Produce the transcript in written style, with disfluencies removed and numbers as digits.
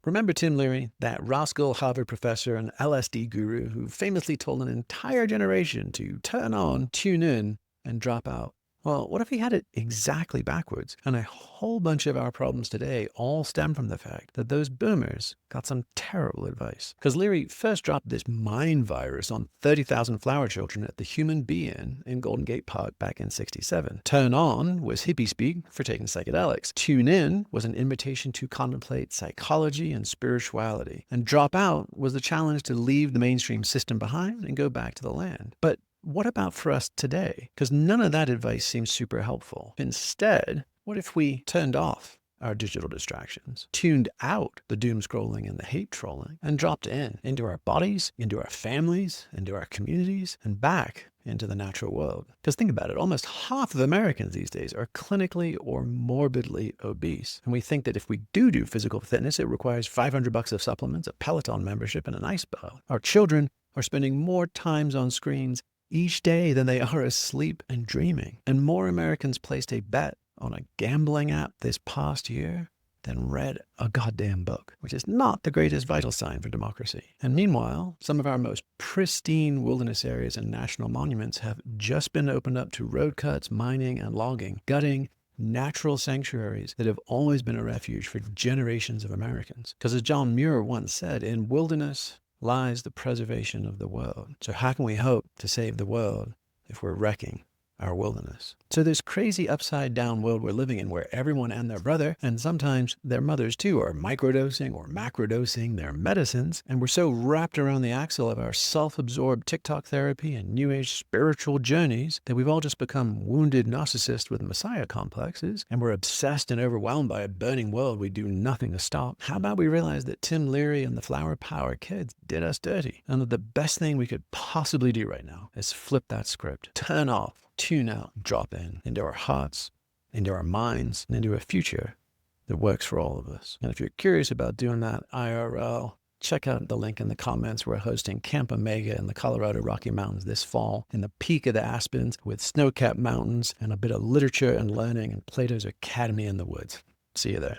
Remember Tim Leary, that rascal Harvard professor and LSD guru who famously told an entire generation to turn on, tune in, and drop out? Well, what if he had it exactly backwards? And a whole bunch of our problems today all stem from the fact that those boomers got some terrible advice. Because Leary first dropped this mind virus on 30,000 flower children at the Human Bee Inn in Golden Gate Park back in '67. Turn on was hippie speak for taking psychedelics. Tune in was an invitation to contemplate psychology and spirituality. And drop out was the challenge to leave the mainstream system behind and go back to the land. But what about for us today? Because none of that advice seems super helpful. Instead, what if we turned off our digital distractions, tuned out the doom scrolling and the hate trolling, and dropped into our bodies, into our families, into our communities, and back into the natural world? Because think about it, almost half of Americans these days are clinically or morbidly obese. And we think that if we do physical fitness, it requires $500 of supplements, a Peloton membership, and an ice bath. Our children are spending more times on screens each day than they are asleep and dreaming. And more Americans placed a bet on a gambling app this past year than read a goddamn book, which is not the greatest vital sign for democracy. And meanwhile, some of our most pristine wilderness areas and national monuments have just been opened up to road cuts, mining, and logging, gutting natural sanctuaries that have always been a refuge for generations of Americans. Because as John Muir once said, in wilderness lies the preservation of the world. So how can we hope to save the world if we're wrecking our wilderness? So this crazy upside down world we're living in, where everyone and their brother, and sometimes their mothers too, are microdosing or macrodosing their medicines. And we're so wrapped around the axle of our self-absorbed TikTok therapy and new age spiritual journeys that we've all just become wounded narcissists with messiah complexes. And we're obsessed and overwhelmed by a burning world we do nothing to stop. How about we realize that Tim Leary and the Flower Power kids did us dirty? And that the best thing we could possibly do right now is flip that script. Turn off, tune out, drop in into our hearts, into our minds, and into a future that works for all of us. And if you're curious about doing that IRL, check out the link in the comments. We're hosting Camp Omega in the Colorado Rocky Mountains this fall, in the peak of the Aspens, with snow-capped mountains and a bit of literature and learning and Plato's Academy in the woods. See you there.